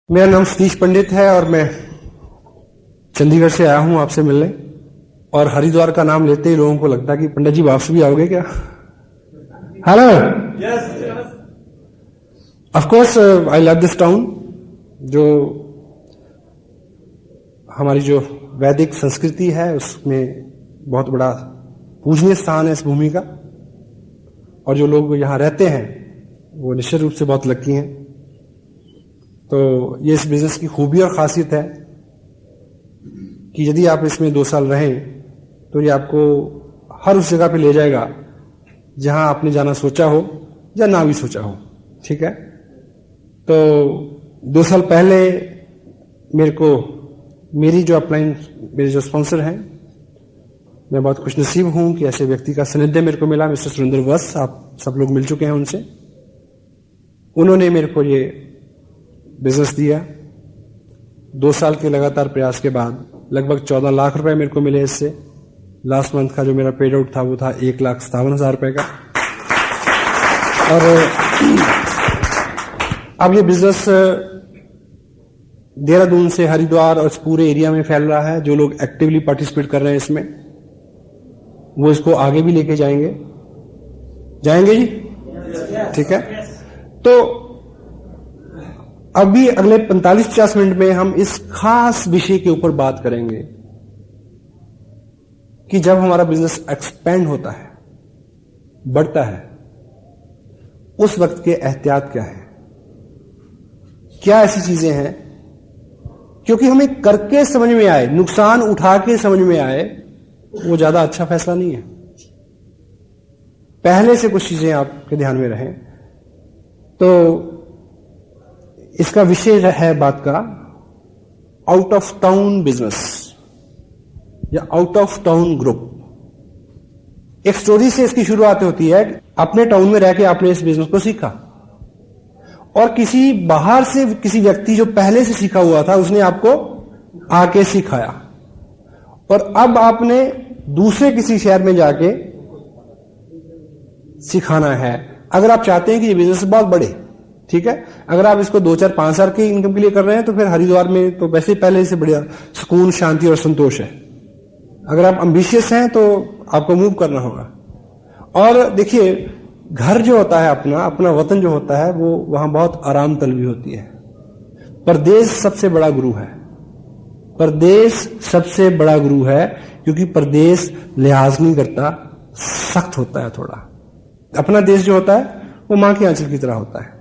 मेरा नाम सतीश पंडित है और मैं चंडीगढ़ से आया हूं आपसे मिलने। और हरिद्वार का नाम लेते ही लोगों को लगता है कि पंडित जी वापस भी आओगे क्या? Hello, of course I love this town. जो हमारी जो वैदिक संस्कृति है उसमें बहुत बड़ा पूजनीय स्थान है इस भूमि का, और जो लोग यहां रहते हैं वो निश्चित रूप से बहुत लकी हैं। तो ये इस बिजनेस की खूबी और खासियत है कि यदि आप इसमें 2 साल रहें तो ये आपको हर उस जगह पे ले जाएगा जहां आपने जाना सोचा हो या ना भी सोचा हो। ठीक है, तो 2 साल पहले मेरी जो अपलाइन, मेरे जो स्पॉन्सर हैं, मैं बहुत खुशनसीब हूं कि ऐसे व्यक्ति का सानिध्य मेरे को मिला। मिस्टर सुरेंद्र वत्स, आप सब लोग मिल चुके हैं उनसे। उन्होंने मेरे को ये बिजनेस दिया। 2 साल के लगातार प्रयास के बाद लगभग 14 लाख रुपए मेरे को मिले इससे। लास्ट मंथ का जो मेरा पेड आउट था वो था 1,57,000 रुपए का। और अब ये बिजनेस देहरादून से हरिद्वार और इस पूरे एरिया में फैल रहा है। जो लोग एक्टिवली पार्टिसिपेट कर रहे हैं इसमें, वो इसको आगे भी लेके जाएंगे जी। ठीक है, तो अभी अगले 45-50 मिनट में हम इस खास विषय के ऊपर बात करेंगे कि जब हमारा बिजनेस एक्सपेंड होता है, बढ़ता है, उस वक्त के एहतियात क्या है, क्या ऐसी चीजें हैं क्योंकि हमें करके समझ में आए, नुकसान उठा के समझ में आए, वो ज्यादा अच्छा फैसला नहीं है। पहले से कुछ चीजें आपके ध्यान में रहें। तो इसका विषय है बात का आउट ऑफ टाउन बिजनेस या आउट ऑफ टाउन ग्रुप। एक स्टोरी से इसकी शुरुआत होती है। अपने टाउन में रह के आपने इस बिजनेस को सीखा और किसी बाहर से किसी व्यक्ति जो पहले से सीखा हुआ था उसने आपको आके सिखाया, और अब आपने दूसरे किसी शहर में जाके सिखाना है। अगर आप चाहते हैं कि ये बिजनेस बहुत बढ़े, ठीक है, अगर आप इसको 2, 4, 5 साल की इनकम के लिए कर रहे हैं तो फिर हरिद्वार में तो वैसे ही पहले से बढ़िया सुकून, शांति और संतोष है। अगर आप एम्बिशियस हैं तो आपको मूव करना होगा। और देखिए, घर जो होता है, अपना वतन जो होता है, वो वहां बहुत आराम तलबी होती है। परदेश सबसे बड़ा गुरु है। परदेश सबसे बड़ा गुरु है क्योंकि परदेश लिहाज नहीं करता, सख्त होता है थोड़ा। अपना देश जो होता है वो मां के आंचल की तरह होता है,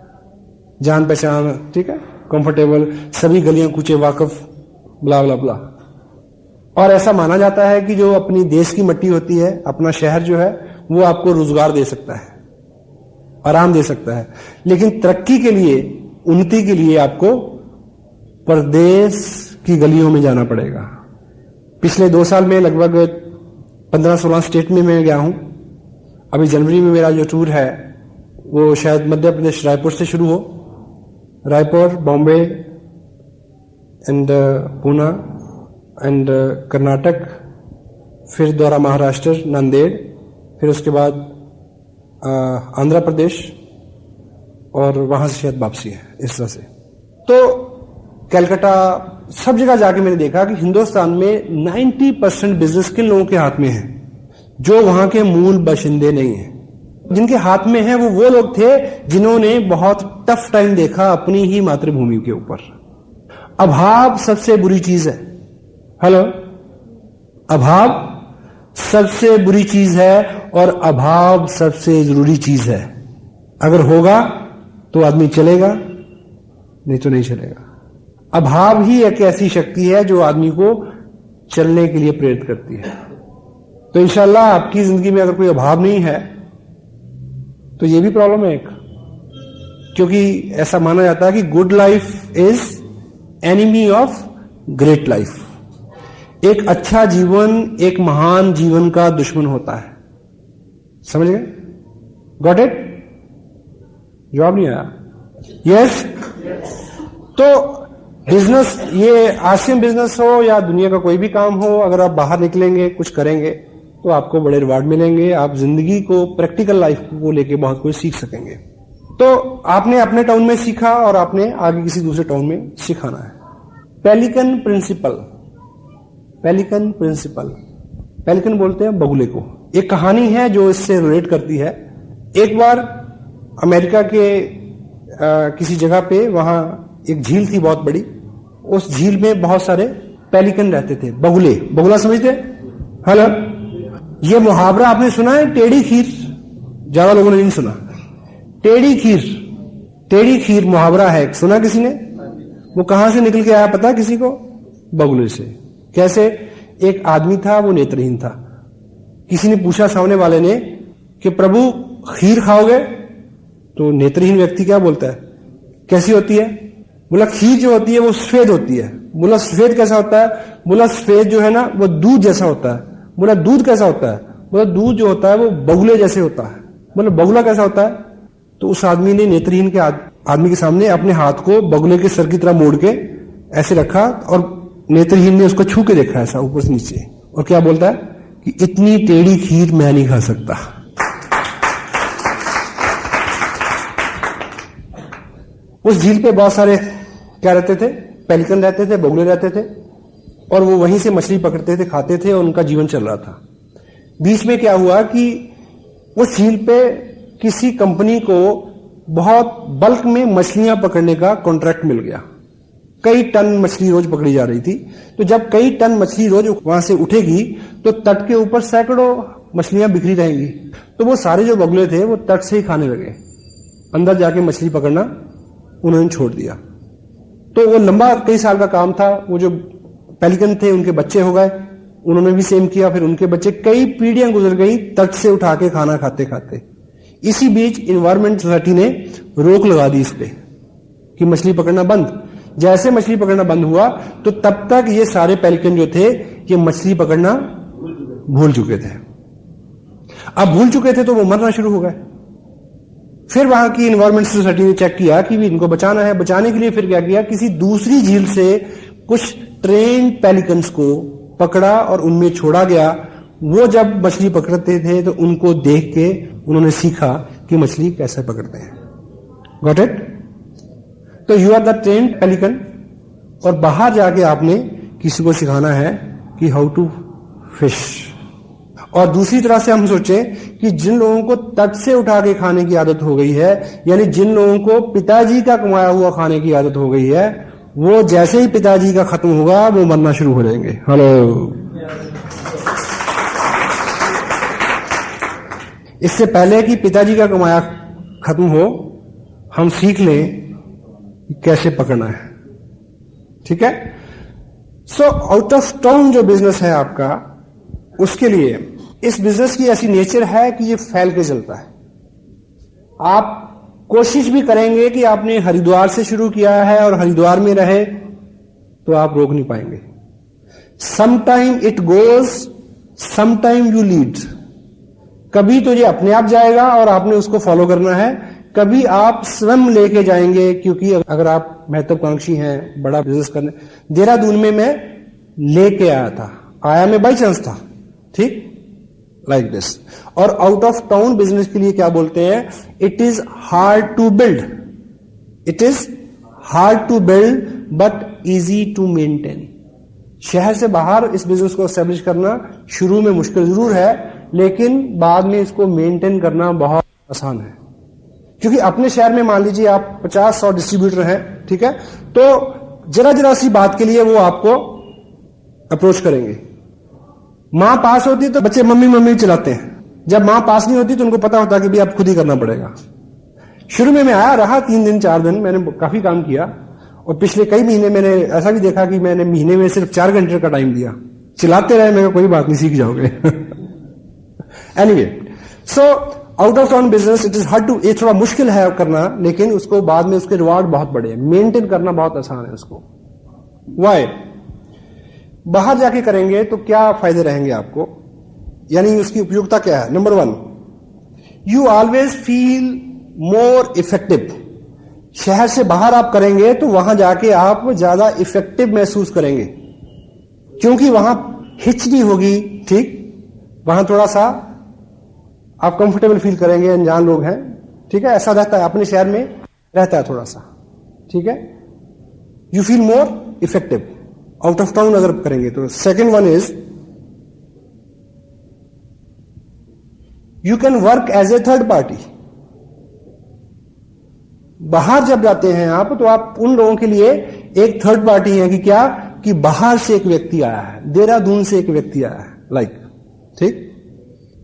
जान पहचान, ठीक है, कंफर्टेबल, सभी गलियां कूचे वाकफ, ब्ला ब्ला ब्ला। और ऐसा माना जाता है कि जो अपनी देश की मिट्टी होती है, अपना शहर जो है, वो आपको रोजगार दे सकता है, आराम दे सकता है। लेकिन तरक्की के लिए, उन्नति के लिए आपको परदेश की गलियों में जाना पड़ेगा। पिछले 2 साल में लगभग 15-16 स्टेट में मैं गया हूं। अभी जनवरी में मेरा जो टूर है वो शायद मध्य प्रदेश रायपुर से शुरू हो, रायपुर, बॉम्बे एंड पूना एंड कर्नाटक, फिर द्वारा महाराष्ट्र, नांदेड़, फिर उसके बाद आंध्र प्रदेश, और वहां से शायद वापसी है, इस तरह से। तो कलकत्ता, सब जगह जाके मैंने देखा कि हिंदुस्तान में 90% बिजनेस किन लोगों के हाथ में है जो वहां के मूल बाशिंदे नहीं है। जिनके हाथ में है वो लोग थे जिन्होंने बहुत टफ टाइम देखा अपनी ही मातृभूमि के ऊपर। अभाव सबसे बुरी चीज है। हेलो, अभाव सबसे बुरी चीज है और अभाव सबसे जरूरी चीज है। अगर होगा तो आदमी चलेगा, नहीं तो नहीं चलेगा। अभाव ही एक ऐसी शक्ति है जो आदमी को चलने के लिए प्रेरित करती है। तो इंशाल्लाह आपकी जिंदगी में अगर कोई अभाव नहीं है तो ये भी प्रॉब्लम है एक, क्योंकि ऐसा माना जाता है कि good life is enemy of great life. एक अच्छा जीवन एक महान जीवन का दुश्मन होता है। समझ गए? Got it? जवाब नहीं आया? यस? तो बिजनेस, ये आसियन बिजनेस हो या दुनिया का कोई भी काम हो, अगर आप बाहर निकलेंगे, कुछ करेंगे तो आपको बड़े रिवार्ड मिलेंगे। आप जिंदगी को, प्रैक्टिकल लाइफ को लेके बहुत कुछ सीख सकेंगे। तो आपने अपने टाउन में सीखा और आपने आगे किसी दूसरे टाउन में सिखाना है। Pelican principal, pelican principal, pelican बोलते हैं बगुले को। एक कहानी है जो इससे रिलेट करती है। एक बार अमेरिका के किसी जगह पे वहां एक झील थी बहुत बड़ी। उस झील में बहुत सारे पेलिकन रहते थे, बगुले। बगुला समझते? हेलो, ये मुहावरा आपने सुना है, टेढ़ी खीर? ज्यादा लोगों ने नहीं सुना। टेढ़ी खीर, टेढ़ी खीर मुहावरा है, सुना किसी ने? वो कहां से निकल के आया पता किसी को? बगुले से। कैसे? एक आदमी था, वो नेत्रहीन था। किसी ने पूछा सामने वाले ने कि प्रभु खीर खाओगे? तो नेत्रहीन व्यक्ति क्या बोलता है, कैसी होती है? बोला खीर जो होती है वो सफेद होती है। बोला सफेद कैसा होता है? बोला सफेद जो है ना वो दूध जैसा होता है। बोला दूध कैसा होता है? बोला दूध जो होता है वो बगुले जैसे होता है। बोला बगुला कैसा होता है? तो उस आदमी ने नेत्रहीन के आदमी के सामने अपने हाथ को बगुले के सर की तरह मोड़ के ऐसे रखा और नेत्रहीन ने उसको छू के देखा ऐसा ऊपर से नीचे, और क्या बोलता है कि इतनी टेढ़ी खीर मैं नहीं खा सकता। उस झील पे बहुत सारे क्या रहते थे? पेलिकन रहते थे, बगुले रहते थे, और वो वहीं से मछली पकड़ते थे, खाते थे और उनका जीवन चल रहा था। बीच में क्या हुआ कि उस झील पे किसी कंपनी को बहुत बल्क में मछलियां पकड़ने का कॉन्ट्रैक्ट मिल गया। कई टन मछली रोज पकड़ी जा रही थी। तो जब कई टन मछली रोज वहां से उठेगी तो तट के ऊपर सैकड़ों मछलियां बिखरी रहेंगी। तो वो सारे जो बगुले थे वो तट से ही खाने लगे, अंदर जाके मछली पकड़ना उन्होंने छोड़ दिया। तो वो लंबा कई साल का काम था। वो जो पेलिकन थे उनके बच्चे हो गए, उन्होंने भी सेम किया, फिर उनके बच्चे, कई पीढ़ियां गुजर गई तट से उठा के खाना खाते खाते। इसी बीच इन्वायरमेंट सोसाइटी ने रोक लगा दी इस पे कि मछली पकड़ना बंद। जैसे मछली पकड़ना बंद हुआ तो तब तक ये सारे पेलिकन जो थे ये मछली पकड़ना भूल चुके थे। अब भूल चुके थे तो वो मरना शुरू हो गए। फिर वहां की इन्वायरमेंट सोसाइटी ने चेक किया कि भी इनको बचाना है। बचाने के लिए फिर क्या किया, किसी दूसरी झील से कुछ ट्रेन पेलिकन्स को पकड़ा और उनमें छोड़ा गया। वो जब मछली पकड़ते थे तो उनको देख के उन्होंने सीखा कि मछली कैसे पकड़ते हैं। Got it? तो you are the trained pelican, और बाहर जाके आपने किसी को सिखाना है कि हाउ टू फिश। और दूसरी तरह से हम सोचें कि जिन लोगों को तट से उठा के खाने की आदत हो गई है, यानी जिन लोगों को पिताजी का कमाया हुआ खाने की आदत हो गई है, वो जैसे ही पिताजी का खत्म होगा वो मरना शुरू हो जाएंगे। हेलो, इससे पहले कि पिताजी का कमाया खत्म हो, हम सीख लें कैसे पकड़ना है। ठीक है? सो आउट ऑफ टाउन जो बिजनेस है आपका, उसके लिए इस बिजनेस की ऐसी नेचर है कि ये फैल के चलता है। आप कोशिश भी करेंगे कि आपने हरिद्वार से शुरू किया है और हरिद्वार में रहे, तो आप रोक नहीं पाएंगे। Sometime it goes, sometime you lead. कभी तो ये अपने आप जाएगा और आपने उसको फॉलो करना है, कभी आप स्वयं लेके जाएंगे। क्योंकि अगर आप महत्वाकांक्षी हैं, बड़ा बिजनेस करने, देहरादून में मैं लेके आया था, आया मैं बाई चांस था, ठीक, लाइक दिस। और आउट ऑफ टाउन बिजनेस के लिए क्या बोलते हैं, it is hard to build, it is hard to build but easy to maintain. शहर से बाहर इस बिजनेस को एस्टेब्लिश करना शुरू में मुश्किल जरूर है, लेकिन बाद में इसको मेंटेन करना बहुत आसान है। क्योंकि अपने शहर में मान लीजिए आप 50-100 डिस्ट्रीब्यूटर हैं, ठीक है, तो जरा जरा सी बात के लिए वो आपको अप्रोच करेंगे। मां पास होती तो बच्चे मम्मी मम्मी चलाते हैं, जब मां पास नहीं होती तो उनको पता होता कि भी अब खुद ही करना पड़ेगा। शुरू में मैं आया रहा 3 दिन 4 दिन, मैंने काफी काम किया, और पिछले कई महीने मैंने ऐसा भी देखा कि मैंने महीने में सिर्फ 4 घंटे का टाइम दिया, चिल्लाते रहे, मैं कोई बात नहीं, सीख जाओगे। Anyway, so out of town business it is hard to, ये थोड़ा मुश्किल है करना, लेकिन उसको बाद में उसके रिवार्ड बहुत बड़े हैं। मेंटेन करना बहुत आसान है उसको। वाई? बाहर जाके करेंगे तो क्या फायदे रहेंगे आपको, यानी उसकी उपयोगिता क्या है? Number 1, you always feel more effective. शहर से बाहर आप करेंगे तो वहां जाके आप ज्यादा इफेक्टिव महसूस करेंगे, क्योंकि वहां हिच नहीं होगी, ठीक, वहां थोड़ा सा आप कंफर्टेबल फील करेंगे, अनजान लोग हैं, ठीक है, ऐसा रहता है, अपने शहर में रहता है थोड़ा सा, ठीक है। You feel more effective out of town अगर करेंगे तो। Second one is you can work as a third party. बाहर जब जाते हैं आप, तो आप उन लोगों के लिए एक थर्ड पार्टी है कि क्या, कि बाहर से एक व्यक्ति आया है, देहरादून से एक व्यक्ति आया है, लाइक, ठीक।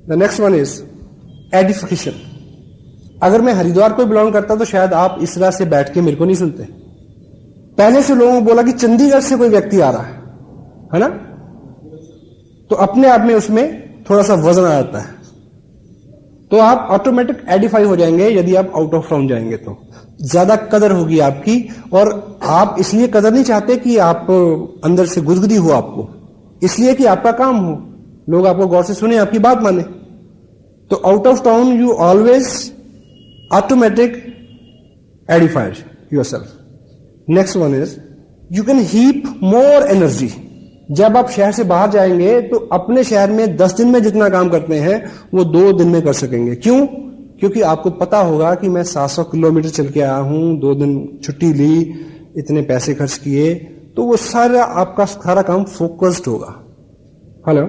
The next one is edification. अगर मैं हरिद्वार को बिलोंग करता तो शायद आप इस तरह से बैठ के मेरे को नहीं सुनते। पहले से लोगों को बोला कि चंडीगढ़ से कोई व्यक्ति आ रहा है ना, तो अपने आप में उसमें थोड़ा सा वजन आ जाता है, तो आप ऑटोमेटिक एडिफाई हो जाएंगे। यदि आप आउट ऑफ टाउन जाएंगे तो ज्यादा कदर होगी आपकी, और आप इसलिए कदर नहीं चाहते कि आप अंदर से गुदगुदी हो आपको, इसलिए कि आपका काम हो, लोग आपको गौर से सुने, आपकी बात माने। तो out of town you always automatic edified yourself. Next one is you can heap more energy. जब आप शहर से बाहर जाएंगे तो अपने शहर में 10 दिन में जितना काम करते हैं वो 2 दिन में कर सकेंगे। क्यों? क्योंकि आपको पता होगा कि मैं 700 किलोमीटर चल के आया हूं, 2 दिन छुट्टी ली, इतने पैसे खर्च किए, तो वो सारा आपका सारा काम फोकस्ड होगा। हेलो,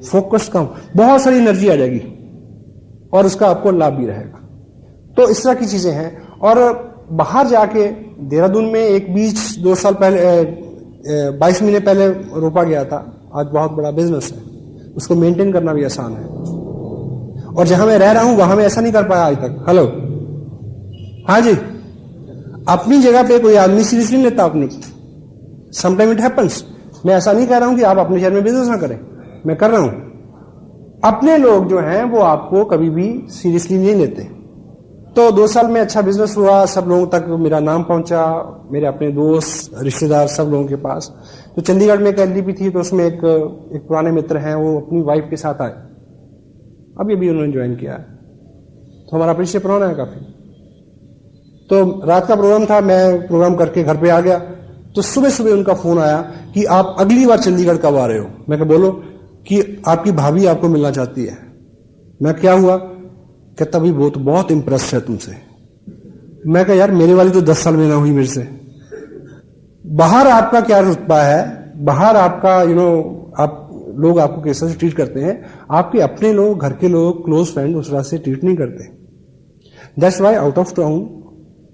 फोकस्ड काम, बहुत सारी एनर्जी आ जाएगी और उसका आपको लाभ भी रहेगा। तो इस तरह की चीजें हैं। और बाहर जाके देहरादून में एक बीज 2 साल पहले 22 महीने पहले रोपा गया था, आज बहुत बड़ा बिजनेस है, उसको मेंटेन करना भी आसान है। और जहां मैं रह रहा हूं वहां मैं ऐसा नहीं कर पाया आज तक। हेलो, हाँ जी, अपनी जगह पे कोई आदमी सीरियसली नहीं लेता अपनी, समटाइम इट हैपेंस। मैं ऐसा नहीं कह रहा हूं कि आप अपने शहर में बिजनेस ना करें, मैं कर रहा हूं। अपने लोग जो हैं वो आपको कभी भी सीरियसली नहीं लेते। तो 2 साल में अच्छा बिजनेस हुआ, सब लोगों तक मेरा नाम पहुंचा, मेरे अपने दोस्त रिश्तेदार सब लोगों के पास। तो चंडीगढ़ में एक एलडीपी थी, तो उसमें एक पुराने मित्र हैं, वो अपनी वाइफ के साथ आए, अभी अभी उन्होंने ज्वाइन किया है, तो हमारा परिचय पुराना है काफी। तो रात का प्रोग्राम था, मैं प्रोग्राम करके घर पे आ गया, तो सुबह सुबह उनका फोन आया कि आप अगली बार चंडीगढ़ कब आ रहे हो। मैं कहा बोलो, कि आपकी भाभी आपको मिलना चाहती है। मैं क्या हुआ? कहता भी वो तो बहुत इंप्रेस है तुमसे। मैं कहा यार मेरे वाली तो 10 साल में ना हुई मेरे से। बाहर आपका क्या रुतबा है, बाहर आपका आप लोग आपको किस तरह से ट्रीट करते हैं, आपके अपने लोग, घर के लोग, क्लोज फ्रेंड उस तरह से ट्रीट नहीं करते। That's why out of town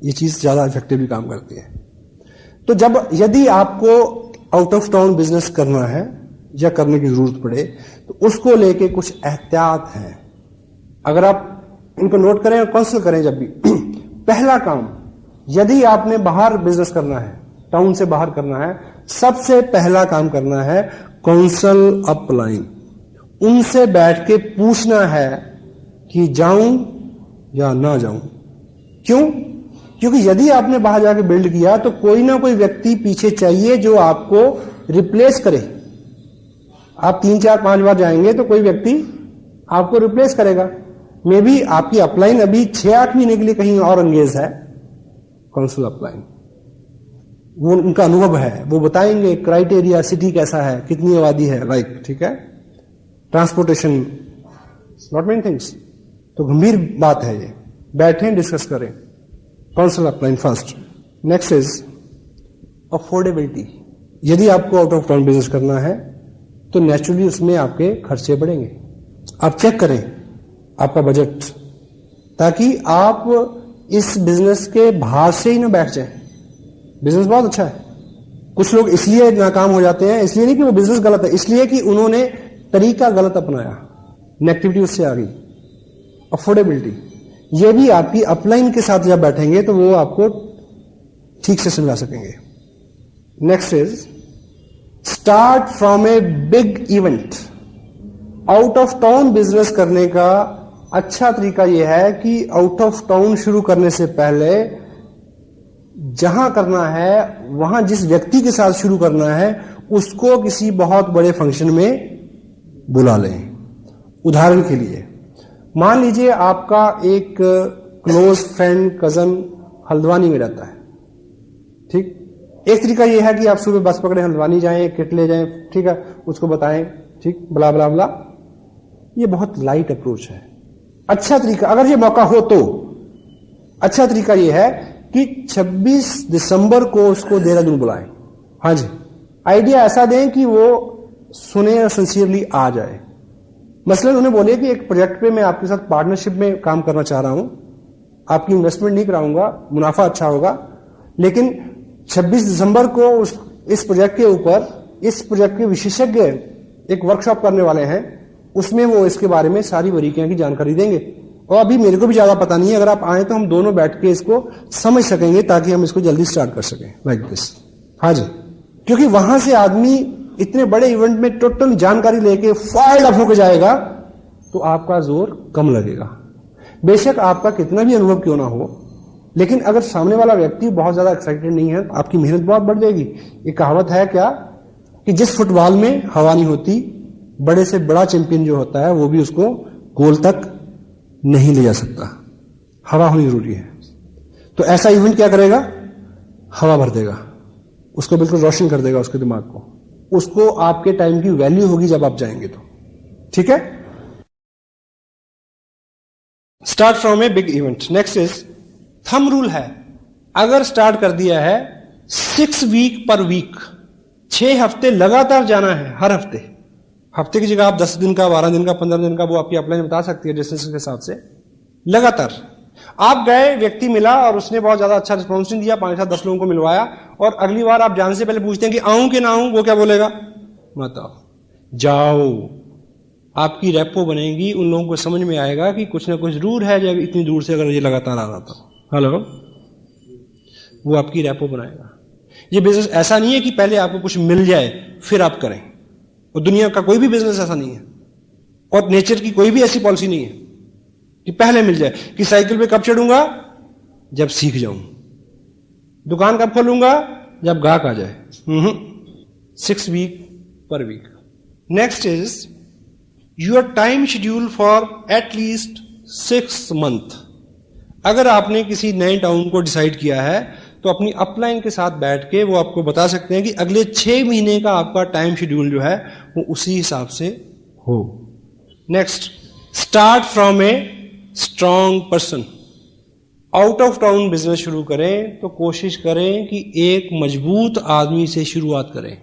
ये चीज ज्यादा इफेक्टिवली काम करती है। तो यदि आपको आउट ऑफ टाउन बिजनेस करना है या करने की जरूरत पड़े, तो उसको लेके कुछ एहतियात हैं। अगर आप इनको नोट करें और कंसल्ट करें जब भी पहला काम, यदि आपने बाहर बिजनेस करना है, टाउन से बाहर करना है, सबसे पहला काम करना है काउंसल अपलाइन। उनसे बैठ के पूछना है कि जाऊं या ना जाऊं। क्यों? क्योंकि यदि आपने बाहर जाके बिल्ड किया तो कोई ना कोई व्यक्ति पीछे चाहिए जो आपको रिप्लेस करे। आप 3, 4, 5 बार जाएंगे तो कोई व्यक्ति आपको रिप्लेस करेगा। मे बी आपकी अपलाइन अभी 6-8 महीने के लिए कहीं और एंगेज है, काउंसिल अपलाइन, वो उनका अनुभव है, वो बताएंगे क्राइटेरिया, सिटी कैसा है, कितनी आबादी है, लाइक, ठीक है, ट्रांसपोर्टेशन, नॉट मेनी थिंग्स। तो गंभीर बात है ये, बैठें डिस्कस करें। Council upline first. Next is affordability. यदि आपको आउट ऑफ टाउन बिजनेस करना है तो नेचुरली उसमें आपके खर्चे बढ़ेंगे। आप चेक करें आपका बजट, ताकि आप इस बिजनेस के बाहर से ही ना बैठ जाएं। बिजनेस बहुत अच्छा है, कुछ लोग इसलिए नाकाम हो जाते हैं, इसलिए नहीं कि वो बिजनेस गलत है, इसलिए कि उन्होंने तरीका गलत अपनाया, नेगेटिविटी उससे आ गई। अफोर्डेबिलिटी, ये भी आपकी अपलाइन के साथ जब बैठेंगे तो वो आपको ठीक से समझा सकेंगे। Next is start from a big event. Out of town business करने का अच्छा तरीका यह है कि आउट ऑफ टाउन शुरू करने से पहले जहां करना है, वहां जिस व्यक्ति के साथ शुरू करना है, उसको किसी बहुत बड़े फंक्शन में बुला लें। उदाहरण के लिए मान लीजिए आपका एक क्लोज फ्रेंड, कजन हल्द्वानी में रहता है, ठीक। एक तरीका यह है कि आप सुबह बस पकड़े, हल्द्वानी जाएं, किट ले जाएं, ठीक है, उसको बताएं, ठीक, बला बला बला। ये बहुत लाइट अप्रोच है, अच्छा तरीका। अगर ये मौका हो तो अच्छा तरीका यह है कि 26 दिसंबर को उसको देहरादून बुलाएं। हाँ जी, आइडिया ऐसा दें कि वो सुने और सिंसियरली आ जाए। मसलन उन्हें बोले कि एक प्रोजेक्ट पे मैं आपके साथ पार्टनरशिप में काम करना चाह रहा हूं, आपकी इन्वेस्टमेंट नहीं कराऊंगा, मुनाफा अच्छा होगा, लेकिन 26 दिसंबर को इस प्रोजेक्ट के ऊपर इस प्रोजेक्ट के विशेषज्ञ एक वर्कशॉप करने वाले हैं, उसमें वो इसके बारे में सारी बारीकियां की जानकारी देंगे। और अभी मेरे को भी ज्यादा पता नहीं है, अगर आप आए तो हम दोनों बैठ के इसको समझ सकेंगे ताकि हम इसको जल्दी स्टार्ट कर सकें, लाइक दिस। हाँ जी, क्योंकि वहां से आदमी इतने बड़े इवेंट में टोटल जानकारी लेके फाइल अप होकर जाएगा तो आपका जोर कम लगेगा। बेशक आपका कितना भी अनुभव क्यों ना हो, लेकिन अगर सामने वाला व्यक्ति बहुत ज्यादा एक्साइटेड नहीं है तो आपकी मेहनत बहुत बढ़ जाएगी। एक कहावत है क्या कि जिस फुटबॉल में हवा नहीं होती, बड़े से बड़ा चैंपियन जो होता है वो भी उसको गोल तक नहीं ले जा सकता। हवा होनी जरूरी है। तो ऐसा इवेंट क्या करेगा, हवा भर देगा, उसको बिल्कुल रोशन कर देगा, उसके दिमाग को। उसको आपके टाइम की वैल्यू होगी जब आप जाएंगे तो। ठीक है, start from a big event. Next is thumb rule है, अगर स्टार्ट कर दिया है 6 वीक पर वीक, 6 हफ्ते लगातार जाना है। हर हफ्ते, हफ्ते की जगह आप 10 दिन का, 12 दिन का, 15 दिन का, वो आपकी अपलाइन बता सकती है डिस्टेंस के हिसाब से। लगातार आप गए, व्यक्ति मिला और उसने बहुत ज्यादा अच्छा रिस्पॉन्स नहीं दिया, 5-7-10 लोगों को मिलवाया, और अगली बार आप जाने से पहले पूछते हैं कि आऊं कि ना आऊं, वो क्या बोलेगा, मत आओ, जाओ। आपकी रेपो बनेगी, उन लोगों को समझ में आएगा कि कुछ ना कुछ जरूर है जब इतनी दूर से अगर ये लगातार आ रहा था। हेलो, वो आपकी रेपो बनाएगा। ये बिजनेस ऐसा नहीं है कि पहले आपको कुछ मिल जाए फिर आप करें, और दुनिया का कोई भी बिजनेस ऐसा नहीं है, और नेचर की कोई भी ऐसी पॉलिसी नहीं है कि पहले मिल जाए। कि साइकिल पे कब चढ़ूंगा, जब सीख जाऊं, दुकान कब खोलूंगा, जब गाहक आ जाए। 6 वीक पर week. Next is your time schedule for at least 6 month. अगर आपने किसी नए टाउन को डिसाइड किया है तो अपनी अपलाइन के साथ बैठ के वो आपको बता सकते हैं कि अगले 6 महीने का आपका टाइम शेड्यूल जो है वो उसी हिसाब से हो। Next, start from a strong person. Out of town business शुरू करें तो कोशिश करें कि एक मजबूत आदमी से शुरुआत करें।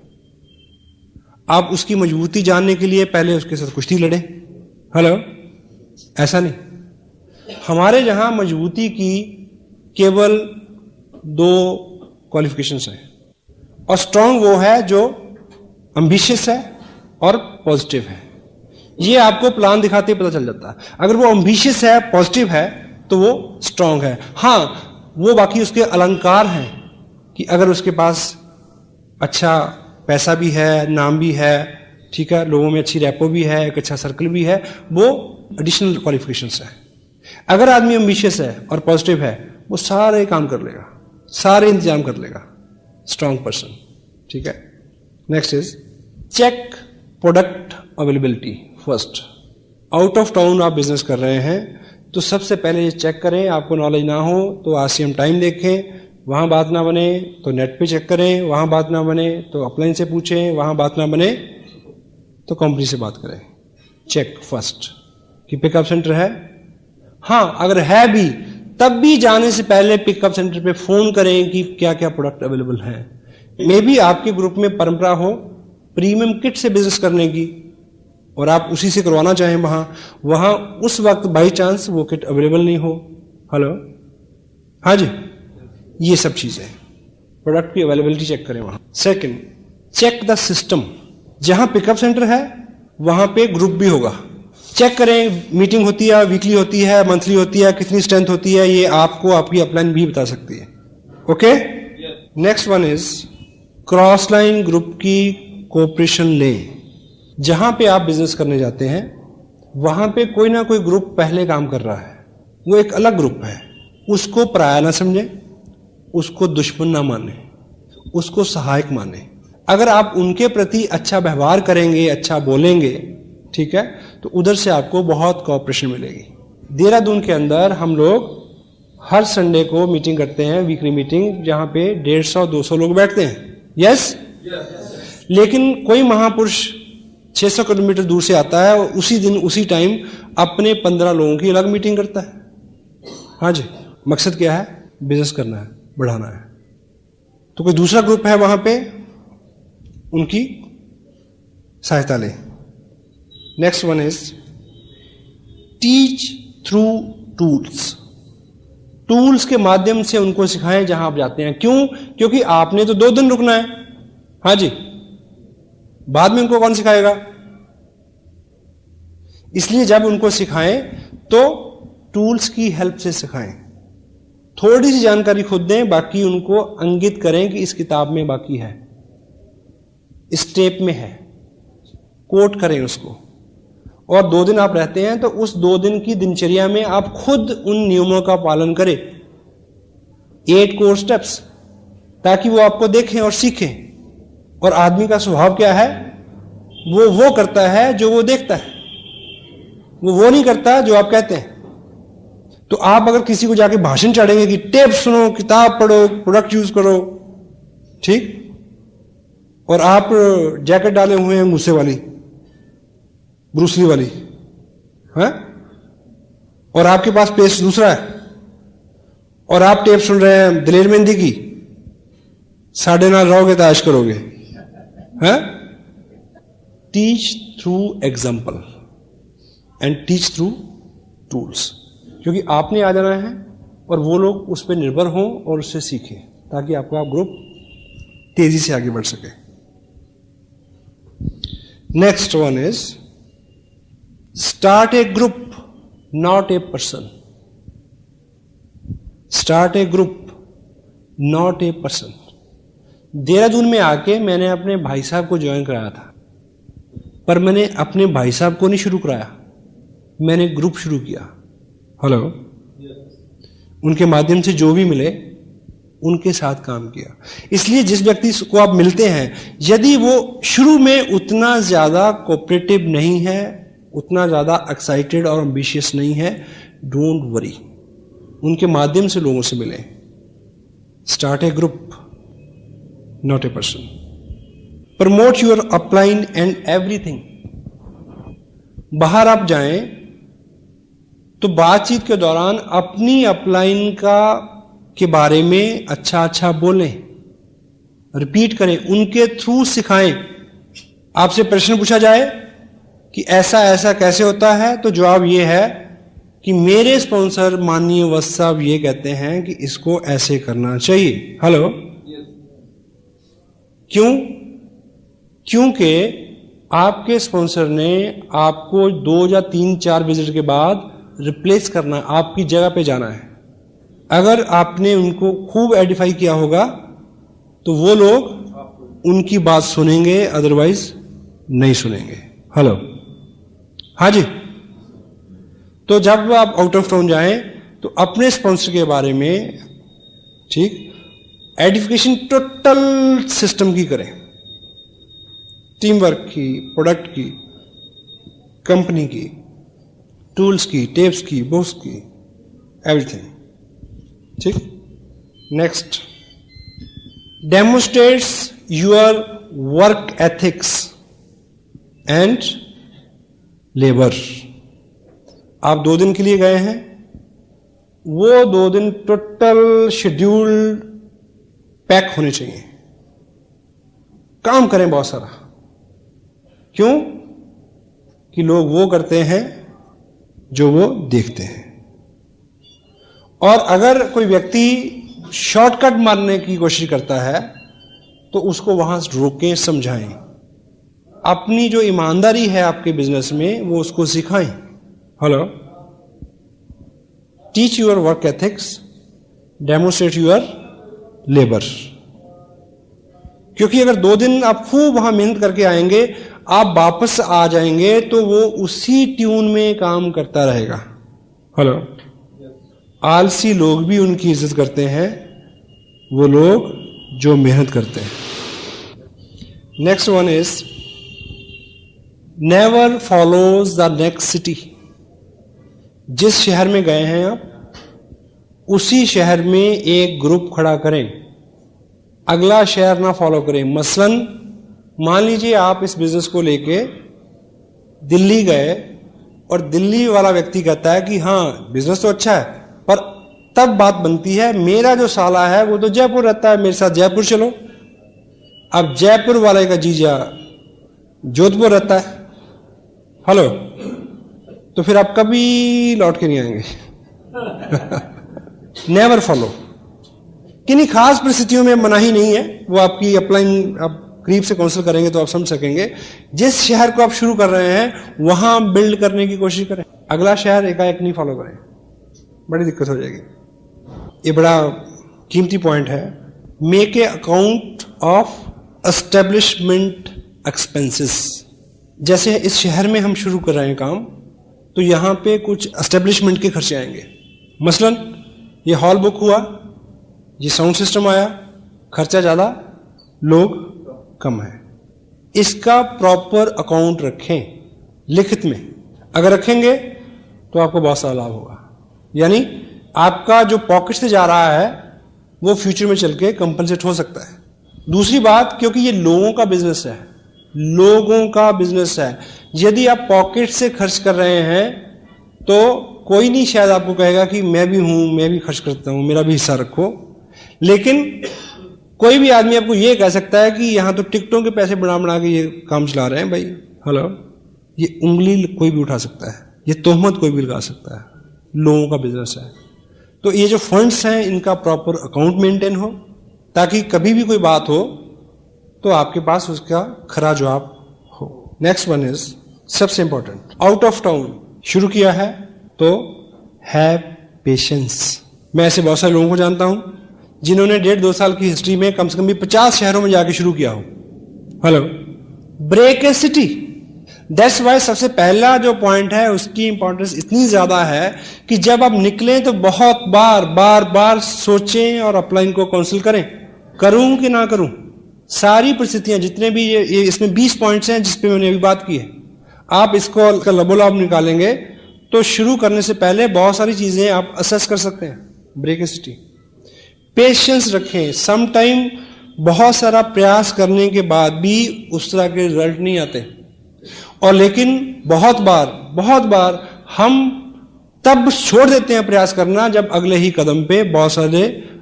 आप उसकी मजबूती जानने के लिए पहले उसके साथ कुश्ती लड़ें। हेलो, ऐसा नहीं। हमारे यहां मजबूती की केवल 2 क्वालिफिकेशंस हैं, और स्ट्रांग वो है जो एम्बिशियस है और पॉजिटिव है। ये आपको प्लान दिखाते ही पता चल जाता है। अगर वो एम्बिशियस है, पॉजिटिव है, तो वो स्ट्रांग है। हां, वो बाकी उसके अलंकार हैं कि अगर उसके पास अच्छा पैसा भी है, नाम भी है, ठीक है, लोगों में अच्छी रैपो भी है, एक अच्छा सर्कल भी है, वो एडिशनल क्वालिफिकेशंस है। अगर आदमी एम्बिशियस है और पॉजिटिव है, वो सारे काम कर लेगा, सारे इंतजाम कर लेगा। स्ट्रांग पर्सन, ठीक है। Next is check product availability first. Out of town आप बिजनेस कर रहे हैं तो सबसे पहले ये चेक करें, आपको नॉलेज ना हो तो आरसीएम टाइम देखें, वहां बात ना बने तो नेट पे चेक करें, वहां बात ना बने तो अपलाइन से पूछें, वहां बात ना बने तो कंपनी से बात करें। चेक फर्स्ट कि पिकअप सेंटर है। हां, अगर है भी तब भी जाने से पहले पिकअप सेंटर पे फोन करें कि क्या क्या प्रोडक्ट अवेलेबल है। मे बी आपके ग्रुप में परंपरा हो प्रीमियम किट से बिजनेस करने की और आप उसी से करवाना चाहें, वहां उस वक्त बाई चांस वो किट अवेलेबल नहीं हो। हेलो, हाँ जी, ये सब चीजें प्रोडक्ट की अवेलेबिलिटी चेक करें वहां। Second, check the system. जहां पिकअप सेंटर है वहां पे ग्रुप भी होगा, चेक करें। मीटिंग होती है, वीकली होती है, मंथली होती है, कितनी स्ट्रेंथ होती है, ये आपको आपकी अपलाइन भी बता सकती है। Okay, next one is cross line group की कोऑपरेशन लें। जहां पे आप बिजनेस करने जाते हैं वहां पे कोई ना कोई ग्रुप पहले काम कर रहा है, वो एक अलग ग्रुप है, उसको पराया ना समझे, उसको दुश्मन ना माने, उसको सहायक माने। अगर आप उनके प्रति अच्छा व्यवहार करेंगे, अच्छा बोलेंगे, ठीक है, तो उधर से आपको बहुत कोऑपरेशन मिलेगी। देहरादून के अंदर हम लोग हर संडे को मीटिंग करते हैं, वीकली मीटिंग, जहां पे 150-200 लोग बैठते हैं। यस, लेकिन कोई महापुरुष 600 किलोमीटर दूर से आता है और उसी दिन उसी टाइम अपने 15 लोगों की अलग मीटिंग करता है। हाँ जी, मकसद क्या है? बिजनेस करना है, बढ़ाना है। तो कोई दूसरा ग्रुप है वहां पे, उनकी सहायता लें। Next one is teach through tools. Tools के माध्यम से उनको सिखाएं जहां आप जाते हैं। क्यों? क्योंकि आपने तो 2 दिन रुकना है। हाँ जी, बाद में उनको कौन सिखाएगा? इसलिए जब उनको सिखाएं तो टूल्स की हेल्प से सिखाएं। थोड़ी सी जानकारी खुद दें, बाकी उनको अंकित करें कि इस किताब में बाकी है, इस टेप में है, कोट करें उसको। और 2 दिन आप रहते हैं तो उस 2 दिन की दिनचर्या में आप खुद उन नियमों का पालन करें, 8 कोर स्टेप्स, ताकि वो आपको देखें और सीखें। और आदमी का स्वभाव क्या है? वो करता है जो वो देखता है, वो नहीं करता जो आप कहते हैं। तो आप अगर किसी को जाके भाषण चढ़ेंगे कि टेप सुनो, किताब पढ़ो, प्रोडक्ट यूज करो, ठीक, और आप जैकेट डाले हुए हैं गुस्से वाली, ब्रूसली वाली, है, और आपके पास पेस्ट दूसरा है, और आप टेप सुन रहे हैं दिलेर मेहंदी की, साढ़े नाल रहोगे तो ऐश करोगे, है। Teach through example and teach through tools, क्योंकि आपने आ जाना है और वो लोग उस पर निर्भर हों और उससे सीखें, ताकि आपका ग्रुप तेजी से आगे बढ़ सके। Next one is start A group, not a person. Start A group, not a person. Dehradun में आके मैंने अपने भाई साहब को ज्वाइन कराया था, पर मैंने अपने भाई साहब को नहीं शुरू कराया, मैंने ग्रुप शुरू किया। हेलो, उनके माध्यम से जो भी मिले उनके साथ काम किया। इसलिए जिस व्यक्ति को आप मिलते हैं, यदि वो शुरू में उतना ज्यादा कोऑपरेटिव नहीं है, उतना ज्यादा एक्साइटेड और एम्बिशियस नहीं है, डोंट वरी, उनके माध्यम से लोगों से मिले। Start A group, not a person. Promote your upline and everything. बाहर आप जाएं तो बातचीत के दौरान अपनी अपलाइन के बारे में अच्छा अच्छा बोलें, रिपीट करें, उनके थ्रू सिखाएं। आपसे प्रश्न पूछा जाए कि ऐसा ऐसा कैसे होता है, तो जवाब यह है कि मेरे स्पॉन्सर माननीय वत्स साहब ये कहते हैं कि इसको ऐसे करना चाहिए। हेलो, क्यों? क्योंकि आपके स्पॉन्सर ने आपको 2 या 3-4 विजिट के बाद रिप्लेस करना, आपकी जगह पे जाना है। अगर आपने उनको खूब एडिफाई किया होगा तो वो लोग उनकी बात सुनेंगे, अदरवाइज नहीं सुनेंगे। हेलो, हाँ जी। तो जब आप आउट ऑफ टाउन जाएं तो अपने स्पॉन्सर के बारे में, ठीक, एडिफिकेशन टोटल सिस्टम की करें, टीम वर्क की, प्रोडक्ट की, कंपनी की, टूल्स की, टेप्स की, बुक्स की, एवरीथिंग, ठीक। Next, demonstrates your work ethics and labour. आप 2 दिन के लिए गए हैं, वो 2 दिन टोटल शेड्यूल पैक होने चाहिए, काम करें बहुत सारा। क्यों? कि लोग वो करते हैं जो वो देखते हैं। और अगर कोई व्यक्ति शॉर्टकट मारने की कोशिश करता है तो उसको वहां रोकें, समझाएं। अपनी जो ईमानदारी है आपके बिजनेस में वो उसको सिखाएं। Hello, teach your work ethics, demonstrate your labour. क्योंकि अगर 2 दिन आप खूब वहां मेहनत करके आएंगे, आप वापस आ जाएंगे तो वो उसी ट्यून में काम करता रहेगा। हेलो, आलसी लोग भी उनकी इज्जत करते हैं, वो लोग जो मेहनत करते हैं। Next one is never follows the next city. जिस शहर में गए हैं आप, उसी शहर में एक ग्रुप खड़ा करें, अगला शहर ना फॉलो करें। मसलन मान लीजिए आप इस बिजनेस को लेके दिल्ली गए और दिल्ली वाला व्यक्ति कहता है कि हाँ बिजनेस तो अच्छा है, पर तब बात बनती है, मेरा जो साला है वो तो जयपुर रहता है, मेरे साथ जयपुर चलो। अब जयपुर वाले का जीजा जोधपुर रहता है, हेलो, तो फिर आप कभी लौट के नहीं आएंगे। Never follow. किन्हीं खास परिस्थितियों में मनाही नहीं है, वो आपकी अपलाइन आप करीब से काउंसिल करेंगे तो आप समझ सकेंगे। जिस शहर को आप शुरू कर रहे हैं वहां बिल्ड करने की कोशिश करें, अगला शहर एकाएक नहीं फॉलो करें, बड़ी दिक्कत हो जाएगी। ये बड़ा कीमती पॉइंट है। Make a account of establishment expenses. जैसे इस शहर में हम शुरू कर रहे हैं काम, तो यहां पे कुछ एस्टेब्लिशमेंट के खर्चे आएंगे। मसलन ये हॉल बुक हुआ, ये साउंड सिस्टम आया, खर्चा ज्यादा, लोग कम है। इसका प्रॉपर अकाउंट रखें लिखित में। अगर रखेंगे तो आपको बहुत सारा लाभ होगा। यानी आपका जो पॉकेट से जा रहा है वो फ्यूचर में चल के कंपनसेट हो सकता है। दूसरी बात, क्योंकि ये लोगों का बिजनेस है, लोगों का बिजनेस है, यदि आप पॉकेट से खर्च कर रहे हैं तो कोई नहीं शायद आपको कहेगा कि मैं भी हूं, मैं भी खर्च करता हूं, मेरा भी हिस्सा रखो। लेकिन कोई भी आदमी आपको यह कह सकता है कि यहां तो टिकटों के पैसे बना बना के ये काम चला रहे हैं। भाई हेलो, ये उंगली कोई भी उठा सकता है, ये तोहमत कोई भी लगा सकता है, लोगों का बिजनेस है। तो ये जो फंड्स हैं इनका प्रॉपर अकाउंट मेंटेन हो, ताकि कभी भी कोई बात हो तो आपके पास उसका खरा जवाब हो। नेक्स्ट वन इज सबसे इंपॉर्टेंट, आउट ऑफ टाउन शुरू किया है तो हैव पेशेंस। मैं ऐसे बहुत सारे लोगों को जानता हूं जिन्होंने 1.5-2 साल की हिस्ट्री में कम से कम भी 50 शहरों में जाके शुरू किया हो। Hello, break a city. That's why सबसे पहला जो पॉइंट है उसकी इंपॉर्टेंस इतनी ज्यादा है कि जब आप निकलें तो बहुत बार बार बार सोचें और अपलाइन को काउंसिल करें, करूं कि ना करूं। सारी परिस्थितियां जितने भी ये इसमें 20 पॉइंट्स हैं जिसपे मैंने अभी बात की है, आप इसको लबोलाब निकालेंगे तो शुरू करने से पहले बहुत सारी चीजें आप असेस कर सकते हैं। ब्रेक ए सिटी, पेशेंस रखें। सम टाइम बहुत सारा प्रयास करने के बाद भी उस तरह के रिजल्ट नहीं आते, और लेकिन बहुत बार हम तब छोड़ देते हैं प्रयास करना जब अगले ही कदम पे बहुत सारे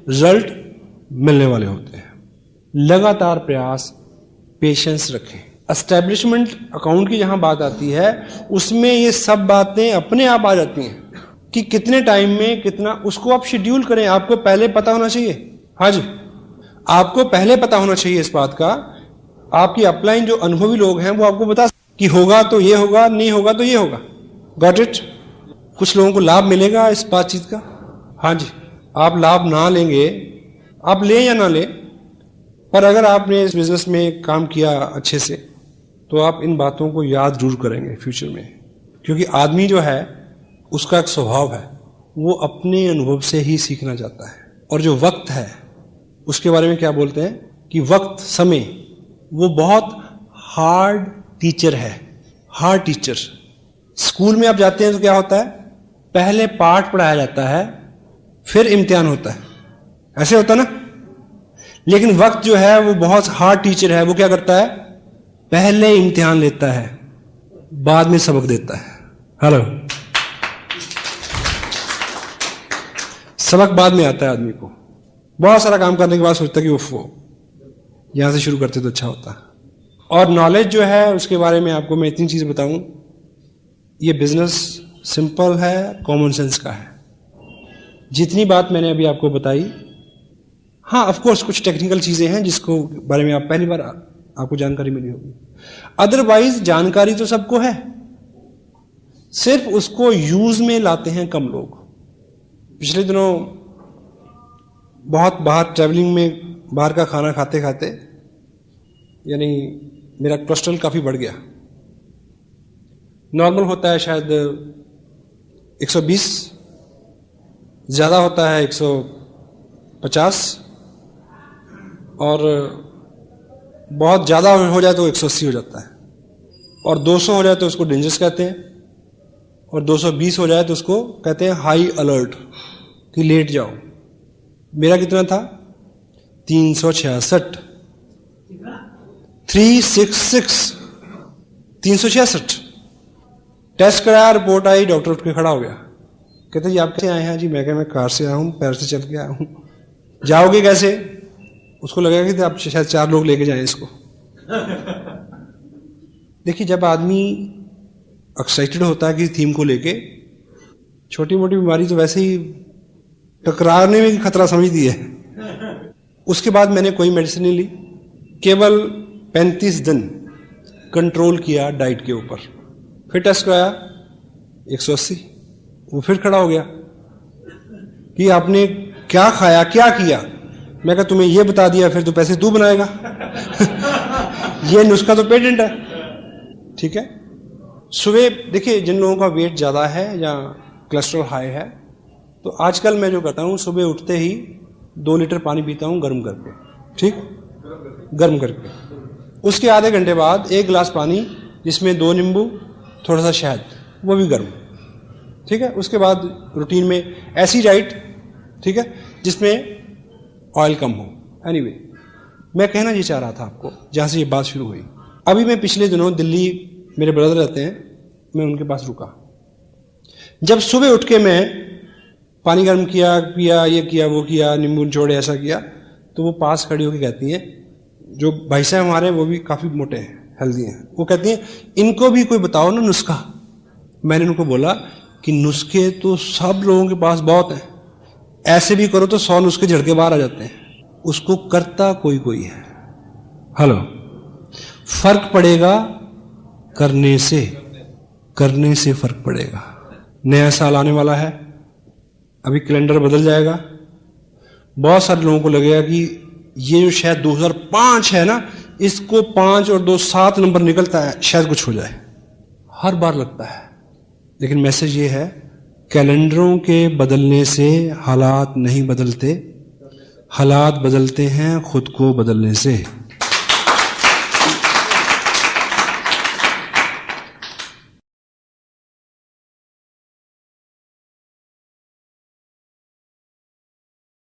रिजल्ट मिलने वाले होते हैं। लगातार प्रयास, पेशेंस रखें। एस्टेब्लिशमेंट अकाउंट की जहां बात आती है उसमें ये सब बातें अपने आप आ जाती हैं कि कितने टाइम में कितना, उसको आप शेड्यूल करें। आपको पहले पता होना चाहिए। हाँ जी, आपको पहले पता होना चाहिए इस बात का। आपकी अपलाइन जो अनुभवी लोग हैं वो आपको बता कि होगा तो ये होगा, नहीं होगा तो ये होगा। Got it? कुछ लोगों को लाभ मिलेगा इस बातचीत का। हाँ जी, आप लाभ ना लेंगे, आप लें या ना लें, पर अगर आपने इस बिजनेस में काम किया अच्छे से तो आप इन बातों को याद जरूर करेंगे फ्यूचर में। क्योंकि आदमी जो है उसका एक स्वभाव है, वो अपने अनुभव से ही सीखना चाहता है। और जो वक्त है उसके बारे में क्या बोलते हैं कि वक्त, समय, वो बहुत हार्ड टीचर है। Hard teacher. स्कूल में आप जाते हैं तो क्या होता है, पहले पाठ पढ़ाया जाता है फिर इम्तिहान होता है, ऐसे होता ना। लेकिन वक्त जो है वो बहुत हार्ड टीचर है। वो क्या करता है, पहले इम्तिहान लेता है बाद में सबक देता है। हेलो, सबक बाद में आता है आदमी को। बहुत सारा काम करने के बाद सोचता है कि वो यहां से शुरू करते तो अच्छा होता। और नॉलेज जो है उसके बारे में आपको मैं इतनी चीज बताऊं, ये बिजनेस सिंपल है, कॉमन सेंस का है। जितनी बात मैंने अभी आपको बताई, हाँ ऑफ कोर्स कुछ टेक्निकल चीजें हैं जिसको बारे में आप पहली बार आपको जानकारी मिली होगी, अदरवाइज जानकारी तो सबको है, सिर्फ उसको यूज में लाते हैं कम लोग। पिछले दिनों बहुत बाहर ट्रैवलिंग में बाहर का खाना खाते खाते यानी मेरा कोलेस्ट्रॉल काफी बढ़ गया। नॉर्मल होता है शायद 120, ज्यादा होता है 150, और बहुत ज्यादा हो जाए तो 180 हो जाता है, और 200 हो जाए तो उसको डेंजरस कहते हैं, और 220 हो जाए तो उसको कहते हैं हाई अलर्ट कि लेट जाओ। मेरा कितना था, 366, 366 टेस्ट कराया, रिपोर्ट आई, डॉक्टर उठ के खड़ा हो गया कहते जी आप कैसे आए हैं? जी मैं कहा मैं कार से आया हूँ, पैर से चल के आया हूँ। जाओगे कैसे? उसको लगेगा कि आप शायद 4 लोग लेके जाएं इसको। देखिए, जब आदमी एक्साइटेड होता है कि थीम को लेके, छोटी मोटी बीमारी तो वैसे ही टकराने में खतरा समझती है। उसके बाद मैंने कोई मेडिसिन नहीं ली, केवल 35 दिन कंट्रोल किया डाइट के ऊपर। फिर टेस्ट कराया 180, वो फिर खड़ा हो गया कि आपने क्या खाया क्या किया। मैं कहा तुम्हें ये बता दिया, फिर तो पैसे तू बनाएगा। ये नुस्खा तो पेटेंट है, ठीक है। सुबह देखिए, जिन लोगों का वेट ज्यादा है या कोलेस्ट्रॉल हाई है, तो आजकल मैं जो करता हूं, सुबह उठते ही 2 लीटर पानी पीता हूं गर्म करके, ठीक, गर्म करके। उसके आधे घंटे बाद 1 गिलास पानी जिसमें 2 नींबू, थोड़ा सा शहद, वो भी गर्म, ठीक है। उसके बाद रूटीन में ऐसी डाइट, ठीक है, जिसमें ऑयल कम हो। एनीवे, मैं कहना ये चाह रहा था आपको, जहां से ये बात शुरू हुई। अभी मैं पिछले दिनों दिल्ली, मेरे ब्रदर रहते हैं, मैं उनके पास रुका। जब सुबह उठ के मैं पानी गर्म किया, पिया, ये किया, वो किया, नींबू निचोड़े, ऐसा किया, तो वो पास खड़ी होकर कहती हैं, जो भाई साहब हमारे, वो भी काफी मोटे हैं, हेल्दी हैं, वो कहती हैं इनको भी कोई बताओ ना नुस्खा। मैंने उनको बोला कि नुस्खे तो सब लोगों के पास बहुत हैं, ऐसे भी करो तो 100 नुस्खे झड़के बाहर आ जाते हैं, उसको करता कोई कोई है। हेलो, फर्क पड़ेगा करने से फर्क पड़ेगा। नया साल आने वाला है, अभी कैलेंडर बदल जाएगा। बहुत सारे लोगों को लगेगा कि ये जो शायद 2005 है ना, इसको 5 और 2 7 नंबर निकलता है, शायद कुछ हो जाए, हर बार लगता है। लेकिन मैसेज ये है, कैलेंडरों के बदलने से हालात नहीं बदलते, हालात बदलते हैं खुद को बदलने से।